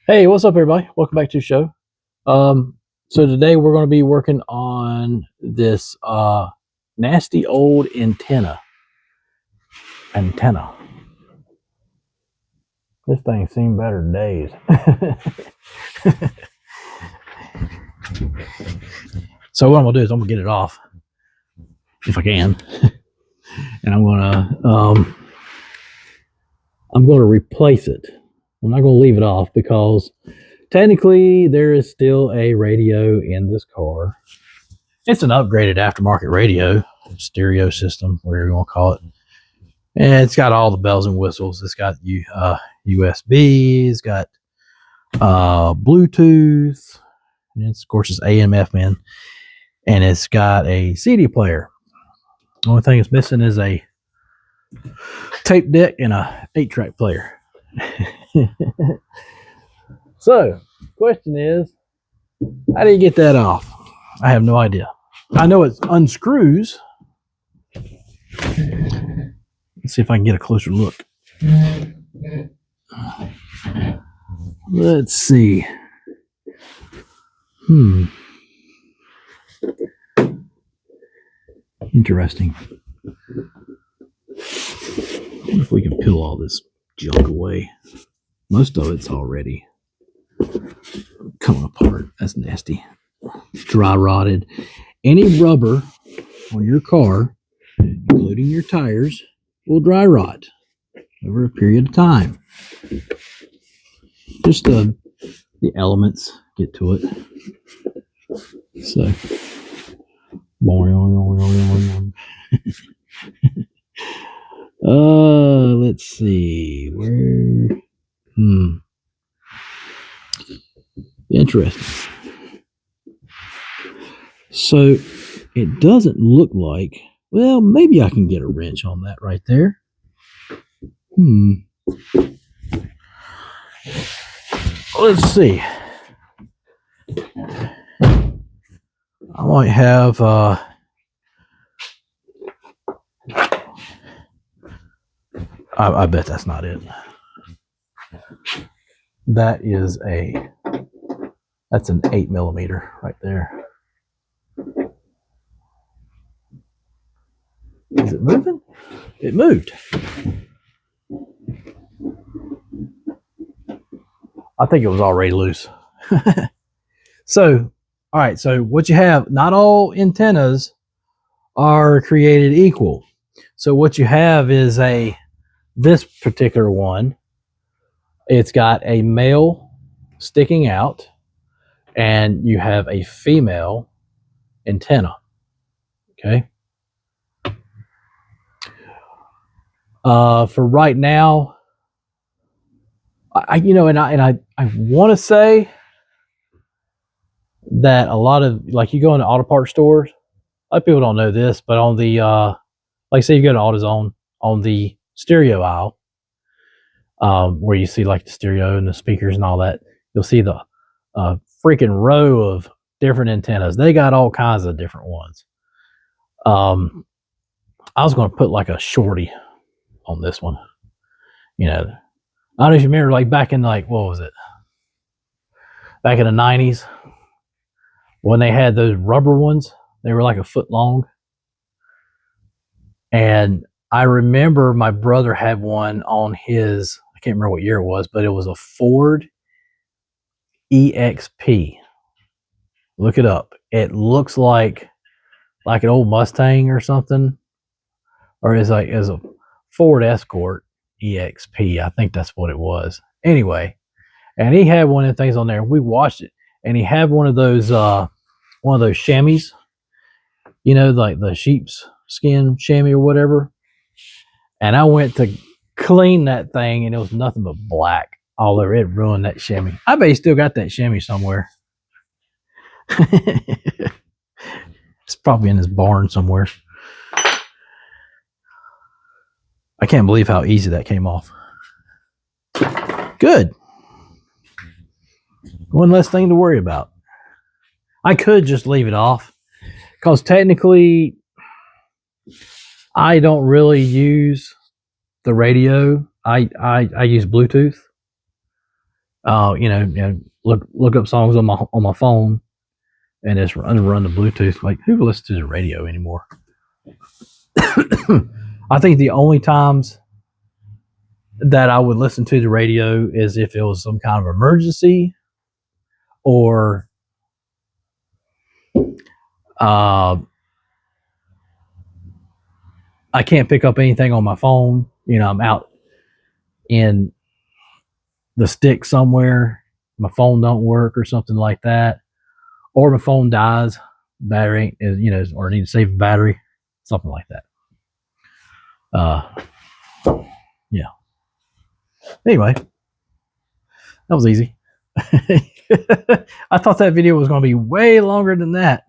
Hey, what's up, everybody? Welcome back to the show. So today we're going to be working on this nasty old antenna. This thing's seen better days. So what I'm gonna do is I'm gonna get it off if I can, and I'm gonna replace it. I'm not gonna leave it off because technically there is still a radio in this car. It's an upgraded aftermarket radio, stereo system, whatever you want to call it. And it's got all the bells and whistles. It's got USB. It's got Bluetooth. And of course, it's AM, FM, and it's got a CD player. The only thing it's missing is a tape deck and a 8-track player. So, question is, how do you get that off? I have no idea. I know it unscrews. Let's see if I can get a closer look. Let's see. Interesting. What if we can peel all this junk away? Most of it's already coming apart. That's nasty. Dry rotted. Any rubber on your car, including your tires, will dry rot over a period of time. Just the elements get to it. So, let's see where. Interesting. So it doesn't look like. Well, maybe I can get a wrench on that right there. Let's see. I might have I bet that's not it. That's an 8mm right there. Is it moving? It moved. I think it was already loose. So, all right. So what you have, not all antennas are created equal. So what you have is this particular one. It's got a male sticking out, and you have a female antenna. Okay. For right now, I want to say that a lot of, like, you go into auto parts stores. A lot of people don't know this, but on the like, say you go to AutoZone, on the stereo aisle, where you see like the stereo and the speakers and all that, you'll see the freaking row of different antennas. They got all kinds of different ones. I was going to put like a shorty on this one. I don't know if you remember, like back in, like, what was it? Back in the 90s, when they had those rubber ones, they were like a foot long. And I remember my brother had one on his, I can't remember what year it was, but it was a Ford EXP. Look it up. It looks like an old Mustang or something, or is a Ford Escort EXP. I think that's what it was. Anyway, and he had one of the things on there. We watched it, and he had one of those chamois, like the sheep's skin chamois or whatever. And I went to clean that thing, and it was nothing but black all over it. Ruined that chamois. I bet he still got that chamois somewhere. It's probably in his barn somewhere. I can't believe how easy that came off. Good. One less thing to worry about. I could just leave it off, because technically I don't really use the radio. I use Bluetooth. Look up songs on my phone and just run the Bluetooth. Like, who listens to the radio anymore? I think the only times that I would listen to the radio is if it was some kind of emergency, or I can't pick up anything on my phone. I'm out in the stick somewhere, my phone don't work or something like that, or my phone dies, battery is, or I need to save a battery, something like that. Yeah. Anyway, that was easy. I thought that video was going to be way longer than that.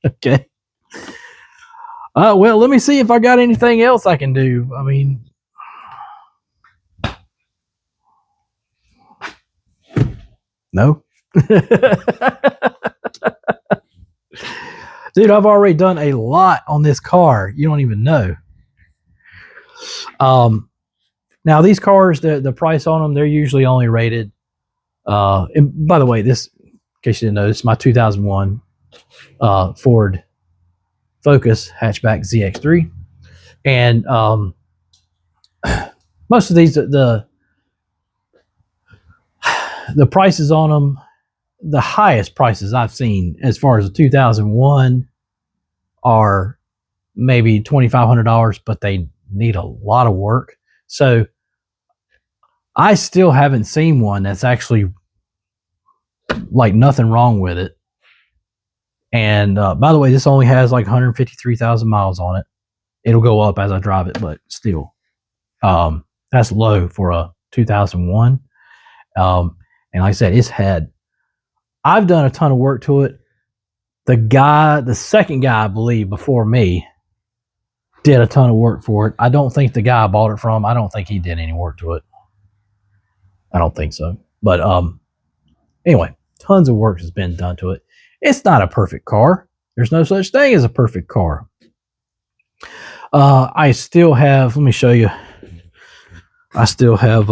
Okay. Well, let me see if I got anything else I can do. I mean, no. Dude, I've already done a lot on this car. You don't even know. Now these cars, the price on them, they're usually only rated. And by the way, this, in case you didn't know, this is my 2001 Ford Focus hatchback ZX3, and most of these, the prices on them, the highest prices I've seen as far as a 2001 are maybe $2,500, but they need a lot of work. So I still haven't seen one that's actually like nothing wrong with it. And by the way, this only has like 153,000 miles on it. It'll go up as I drive it, but still, that's low for a 2001. And like I said, I've done a ton of work to it. The second guy, I believe, before me, did a ton of work for it. I don't think the guy I bought it from, I don't think he did any work to it. I don't think so. But anyway, tons of work has been done to it. It's not a perfect car. There's no such thing as a perfect car. I still have, let me show you. I still have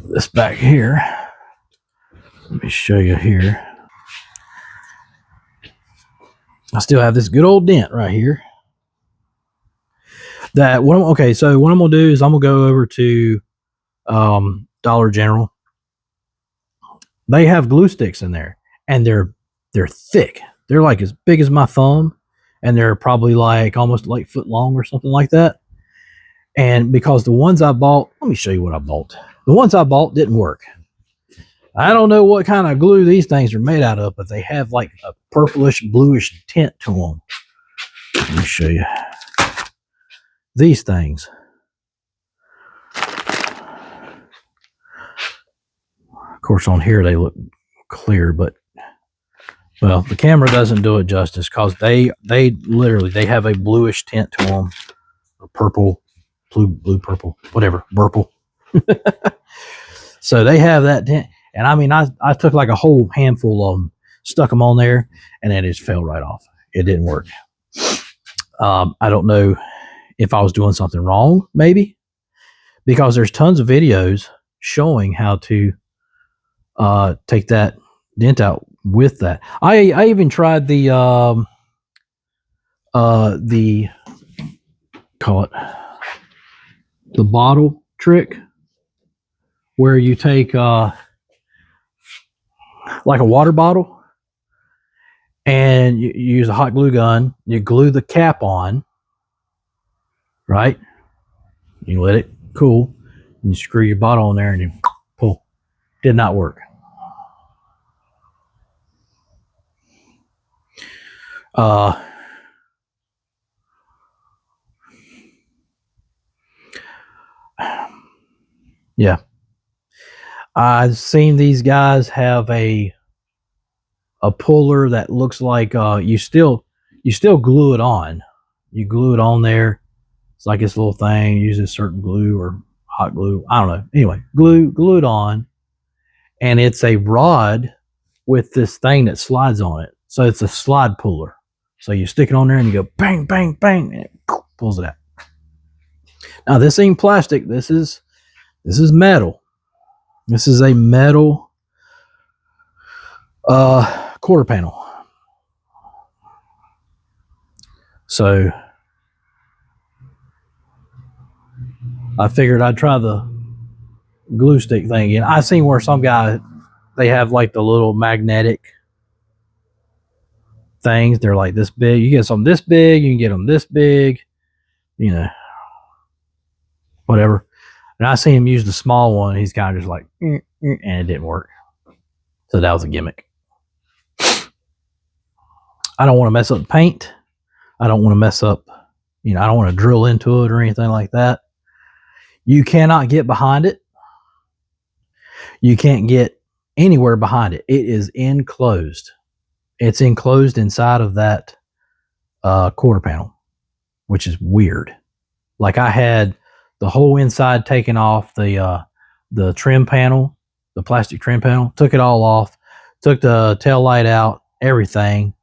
this back here. Let me show you here. I still have this good old dent right here. So what I'm gonna do is I'm gonna go over to Dollar General. They have glue sticks in there, and they're thick. They're like as big as my thumb, and they're probably like almost like foot long or something like that. And because the ones I bought, let me show you what I bought. The ones I bought didn't work. I don't know what kind of glue these things are made out of, but they have like a purplish, bluish tint to them. Let me show you. These things. Of course, on here they look clear, but well, the camera doesn't do it justice because they literally have a bluish tint to them, or purple, blue, purple, whatever, purple. So they have that tint, and I mean, I took like a whole handful of them, stuck them on there, and then it just fell right off. It didn't work. I don't know if I was doing something wrong, maybe, because there's tons of videos showing how to take that dent out with that. I even tried the call it the bottle trick, where you take like a water bottle and you use a hot glue gun, you glue the cap on, right? You let it cool, and you screw your bottle in there and you pull. Did not work. Yeah, I've seen these guys have a puller that looks like you still glue it on. You glue it on there. It's like this little thing. Uses certain glue or hot glue. I don't know. Anyway, glue it on, and it's a rod with this thing that slides on it. So it's a slide puller. So you stick it on there and you go bang, bang, bang, and it pulls it out. Now this ain't plastic. This is metal. This is a metal quarter panel. So I figured I'd try the glue stick thing again. I seen where some guy, they have like the little magnetic things. They're like this big. You get some this big, you can get them this big, you know, whatever. And I seen him use the small one. He's kind of just like, and it didn't work. So that was a gimmick. I don't want to mess up the paint. I don't want to mess up, I don't want to drill into it or anything like that. You cannot get behind it. You can't get anywhere behind it. It is enclosed. It's enclosed inside of that quarter panel, which is weird. Like I had the whole inside taken off, the trim panel, the plastic trim panel, took it all off, took the tail light out, everything,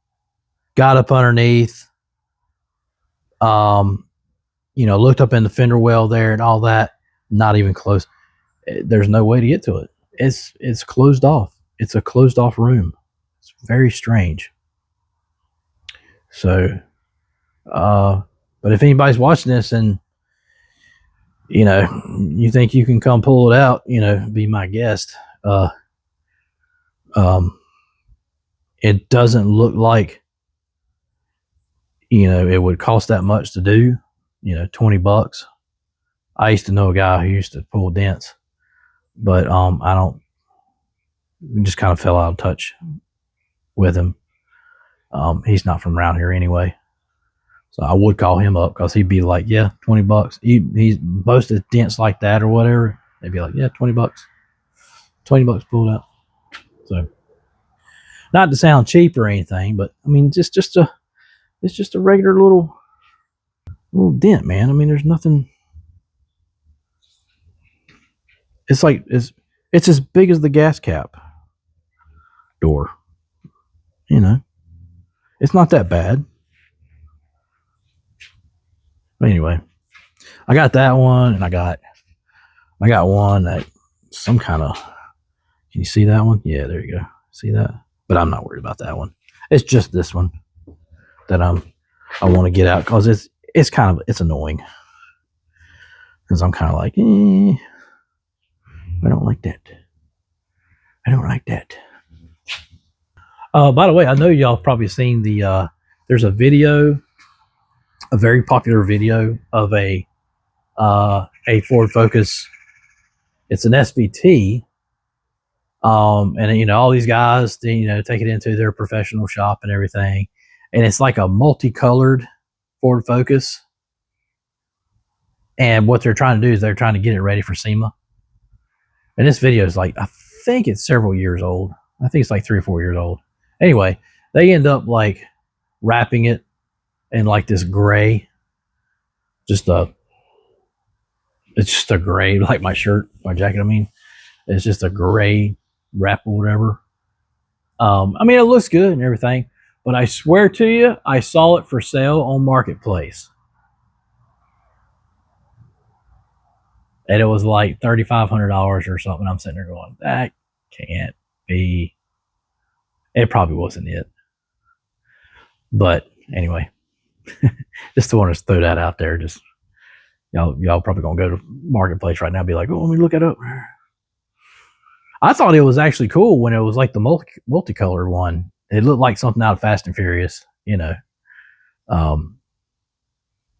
got up underneath, looked up in the fender well there and all that, not even close. There's no way to get to it. It's closed off. It's a closed off room. It's very strange. So, but if anybody's watching this and, you think you can come pull it out, be my guest. It doesn't look like, it would cost that much to do, $20. I used to know a guy who used to pull dents, but we just kind of fell out of touch with him. He's not from around here anyway. So I would call him up because he'd be like, yeah, $20. He's boasted dents like that or whatever. They'd be like, yeah, $20. $20 pulled out. So not to sound cheap or anything, but I mean, it's just a regular little dent, man. I mean, there's nothing. It's like it's as big as the gas cap door. It's not that bad. But anyway, I got that one, and I got one that some kind of. Can you see that one? Yeah, there you go. See that? But I'm not worried about that one. It's just this one that I want to get out because it's annoying. Because I'm kind of like, I don't like that. I don't like that. By the way, I know y'all probably seen there's a video, a very popular video of a Ford Focus. It's an SVT. And all these guys, take it into their professional shop and everything. And it's like a multicolored Ford Focus. And what they're trying to do is they're trying to get it ready for SEMA. And this video is like, I think it's several years old. I think it's like 3 or 4 years old. Anyway, they end up like wrapping it in like this gray, it's just a gray, like my shirt, my jacket. I mean, it's just a gray wrap or whatever. I mean, it looks good and everything, but I swear to you, I saw it for sale on Marketplace. And it was like $3,500 or something. I'm sitting there going, that can't be. It probably wasn't it. But anyway, just want to throw that out there. Just y'all probably gonna go to Marketplace right now and be like, oh, let me look it up. I thought it was actually cool when it was like the multicolored one. It looked like something out of Fast and Furious, I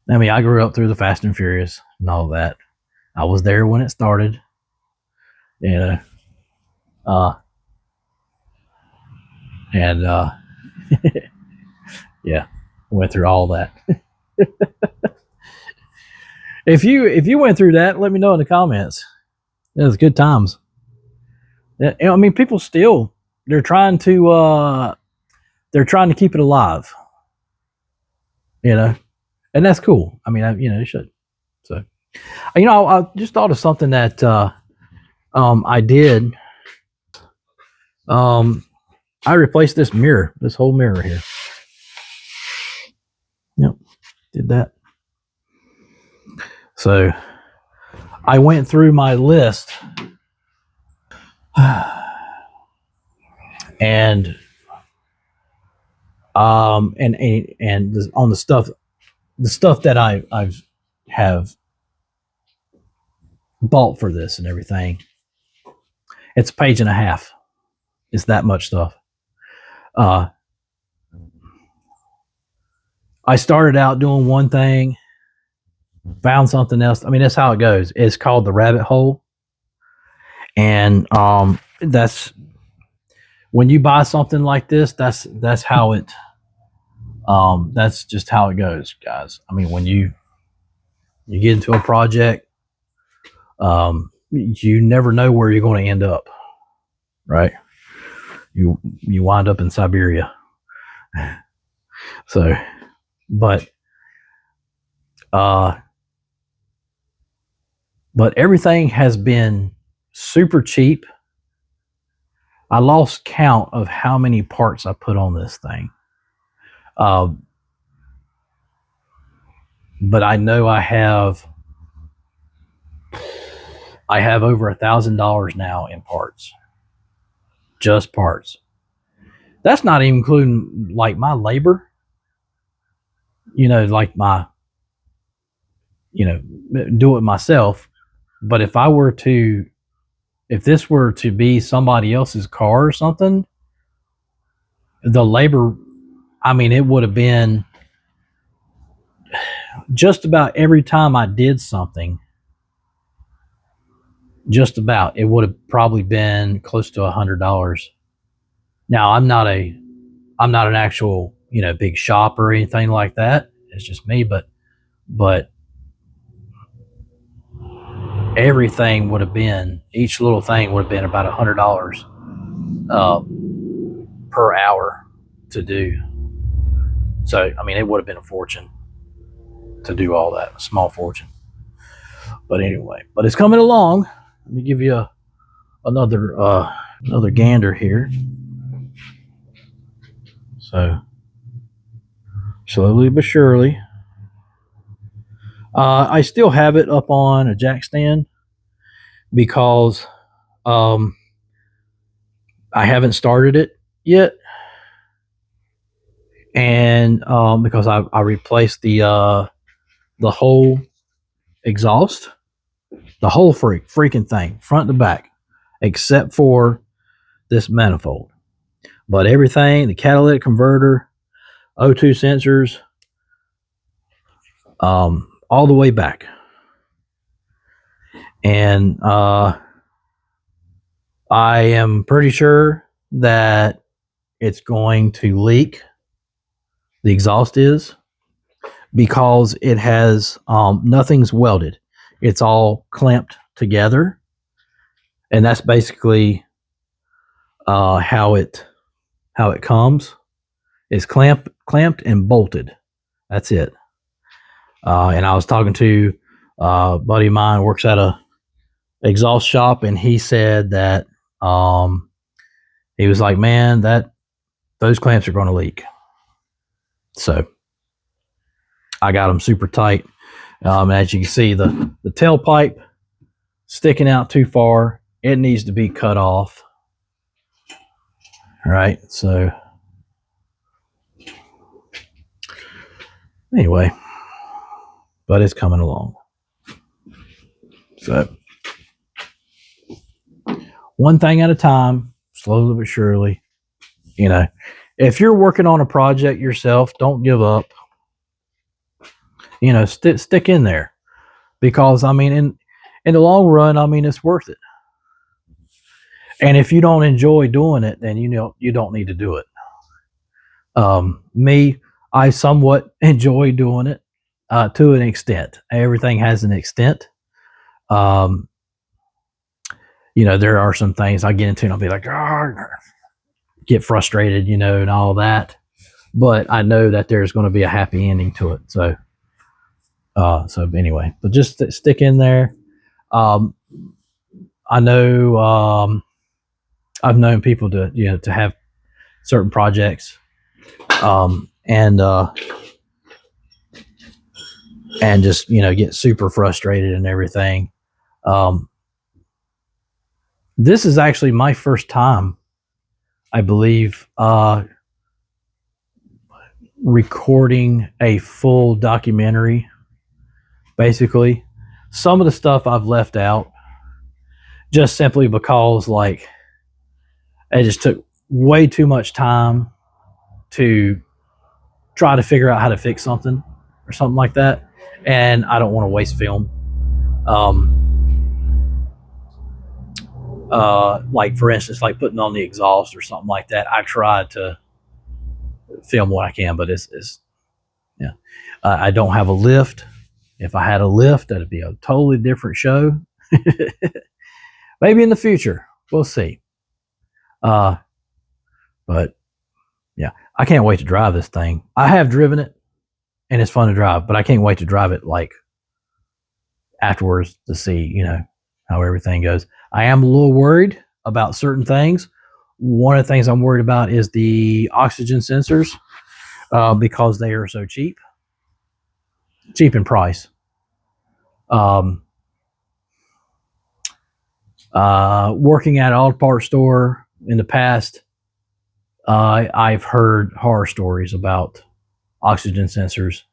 mean, I grew up through the Fast and Furious and all that. I was there when it started, and yeah, went through all that. If you went through that, let me know in the comments. It was good times. I mean, people still they're trying to keep it alive, and that's cool. I mean, you should. So, I just thought of something that I did. I replaced this whole mirror here. Yep, did that. So I went through my list and on the stuff that I've have bought for this and everything. It's a page and a half. It's that much stuff. I started out doing one thing, found something else. I mean, that's how it goes. It's called the rabbit hole. And that's when you buy something like this, that's how it that's just how it goes, guys. I mean, when you get into a project, you never know where you're going to end up, right? You wind up in Siberia. So, but everything has been super cheap. I lost count of how many parts I put on this thing. But I know I have over $1,000 now in parts, just parts. That's not even including like my labor, like my, do it myself. But if this were to be somebody else's car or something, the labor, I mean, it would have been just about every time I did something, just about, it would have probably been close to $100. Now, I'm not an actual, big shop or anything like that. It's just me, but everything would have been, each little thing would have been about $100 per hour to do. So, I mean, it would have been a fortune to do all that, a small fortune. But anyway, but it's coming along. Let me give you another gander here. So, slowly but surely. I still have it up on a jack stand because I haven't started it yet, and because I replaced the whole exhaust, the whole freaking thing, front to back, except for this manifold. But everything, the catalytic converter, O2 sensors, all the way back. And I am pretty sure that it's going to leak. The exhaust is, because it has nothing's welded. It's all clamped together, and that's basically how it comes. It's clamped and bolted. That's it. And I was talking to a buddy of mine who works at a exhaust shop, and he said that he was like, man, those clamps are going to leak. So I got them super tight. As you can see, the tailpipe sticking out too far. It needs to be cut off. All right. So anyway, but it's coming along. So one thing at a time, slowly but surely. If you're working on a project yourself, don't give up. Stick in there, because I mean, in the long run, I mean, it's worth it. And if you don't enjoy doing it, then you don't need to do it. Me, I somewhat enjoy doing it to an extent. Everything has an extent. There are some things I get into and I'll be like, get frustrated, and all that. But I know that there's going to be a happy ending to it. So anyway, but just stick in there. I know I've known people to have certain projects, and and just, you know, get super frustrated and everything. This is actually my first time, I believe, recording a full documentary. Basically, some of the stuff I've left out just simply because, like, it just took way too much time to try to figure out how to fix something or something like that, and I don't want to waste film. Like, for instance, like putting on the exhaust or something like that. I tried to film what I can, but it's yeah. I don't have a lift. If I had a lift, that'd be a totally different show. Maybe in the future, we'll see. But yeah, I can't wait to drive this thing. I have driven it, and it's fun to drive, but I can't wait to drive it, like, afterwards, to see, you know, how everything goes. I am a little worried about certain things. One of the things I'm worried about is the oxygen sensors, because they are so cheap in price. Working at an auto parts store in the past, I've heard horror stories about oxygen sensors,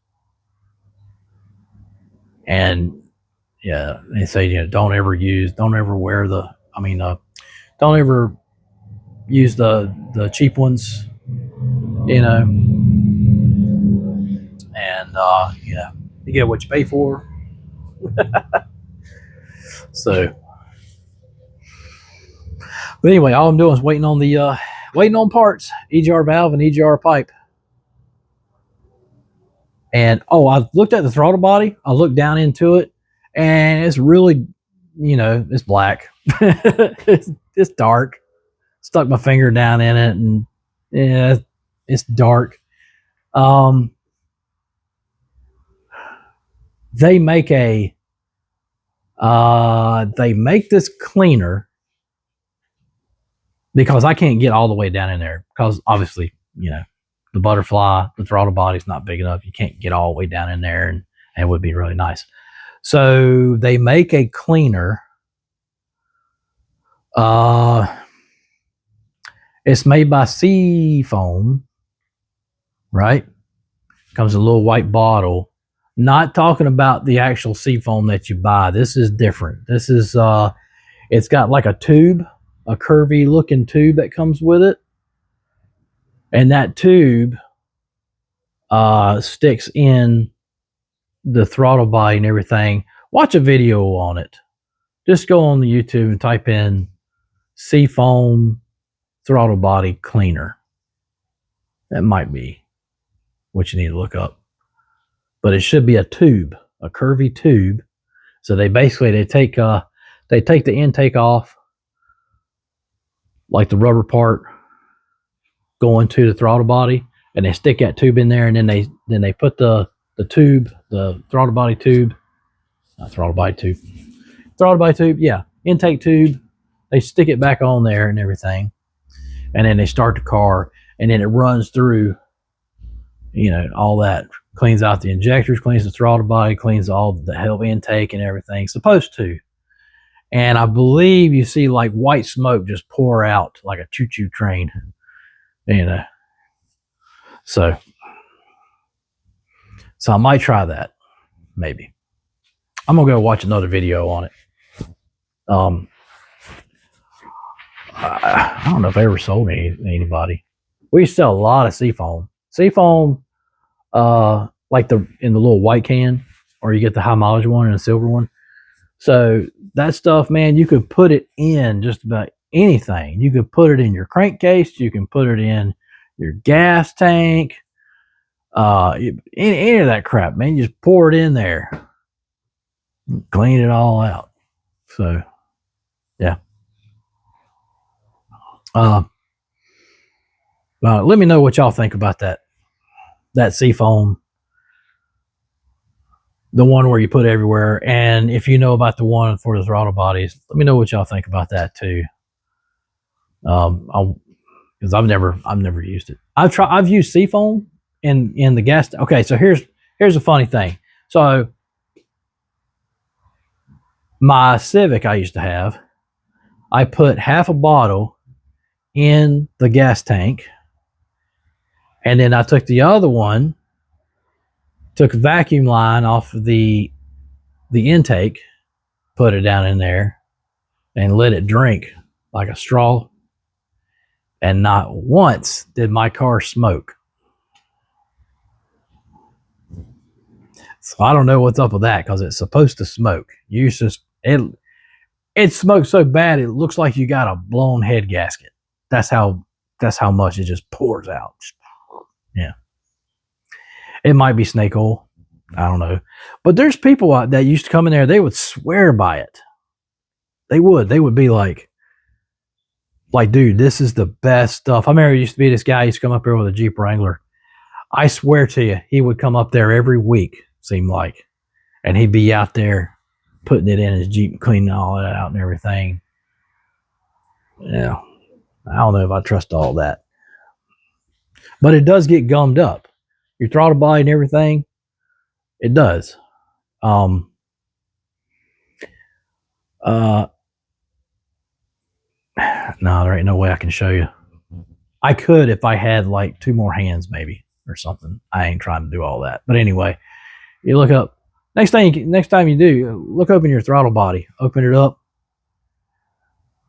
and yeah, they say, you know, don't ever wear don't ever use the cheap ones, you know, and you know, you get what you pay for. So, but anyway, all I'm doing is waiting on parts, EGR valve and EGR pipe. And I looked at the throttle body. I looked down into it, and it's really, you know, it's black. it's dark. Stuck my finger down in it, and yeah, it's dark. They make this cleaner, because I can't get all the way down in there, because obviously, you know, the throttle body's not big enough. You can't get all the way down in there, and it would be really nice. So they make a cleaner. It's made by Seafoam, right? Comes in a little white bottle. Not talking about the actual Seafoam that you buy. This is different. This is it's got like a tube, a curvy looking tube that comes with it, and that tube sticks in the throttle body and everything. Watch a video on it. Just go on the YouTube and type in Seafoam throttle body cleaner. That might be what you need to look up. But it should be a tube, a curvy tube. So they take the intake off, like the rubber part going to the throttle body, and they stick that tube in there, and then they put the tube, the throttle body tube, yeah, intake tube. They stick it back on there and everything, and then they start the car, and then it runs through, you know, all that, cleans out the injectors, cleans the throttle body, cleans all the help intake and everything, supposed to. And I believe you see like white smoke just pour out like a choo-choo train, you know. So I might try that, maybe. I'm gonna go watch another video on it. I don't know if I ever sold anybody. We used to sell a lot of Seafoam. Seafoam, like in the little white can, or you get the high mileage one and a silver one. So that stuff, man, you could put it in just about anything. You could put it in your crankcase. You can put it in your gas tank. Any of that crap, man. You just pour it in there, clean it all out. So, yeah. Let me know what y'all think about that Seafoam, the one where you put everywhere, and if you know about the one for the throttle bodies, let me know what y'all think about that too. Because I've never used it. I've used Seafoam in the gas. Okay, so here's a funny thing. So my Civic I used to have, I put half a bottle in the gas tank, and then I took the other one, took a vacuum line off of the intake, put it down in there, and let it drink like a straw. And not once did my car smoke. So I don't know what's up with that, because it's supposed to smoke. You just it smokes so bad it looks like you got a blown head gasket. That's how much it just pours out. Yeah. It might be snake oil. I don't know. But there's people out that used to come in there, they would swear by it. They would be like, dude, this is the best stuff. I remember there used to be this guy used to come up here with a Jeep Wrangler. I swear to you, he would come up there every week, seemed like, and he'd be out there putting it in his Jeep, cleaning all that out and everything. Yeah, I don't know if I trust all that, but it does get gummed up. Your throttle body and everything, it does. No, there ain't no way I can show you. I could if I had like 2 more hands, maybe, or something. I ain't trying to do all that. But anyway, you look up. Next time you do, look open your throttle body. Open it up.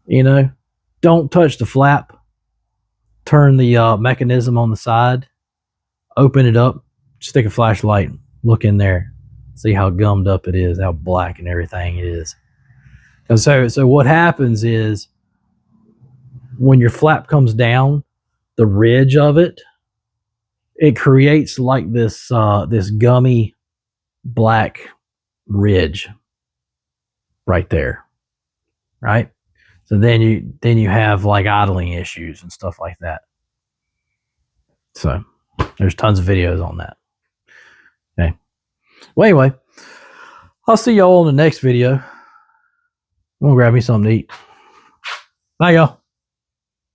You know, don't touch the flap. Turn the mechanism on the side. Open it up. Stick a flashlight. Look in there. See how gummed up it is. How black and everything it is. And so what happens is, when your flap comes down, the ridge of it creates like this gummy black ridge right there, right? So then you have like idling issues and stuff like that. So there's tons of videos on that. Okay. Well, anyway, I'll see y'all in the next video. I'm gonna grab me something to eat. Bye, y'all.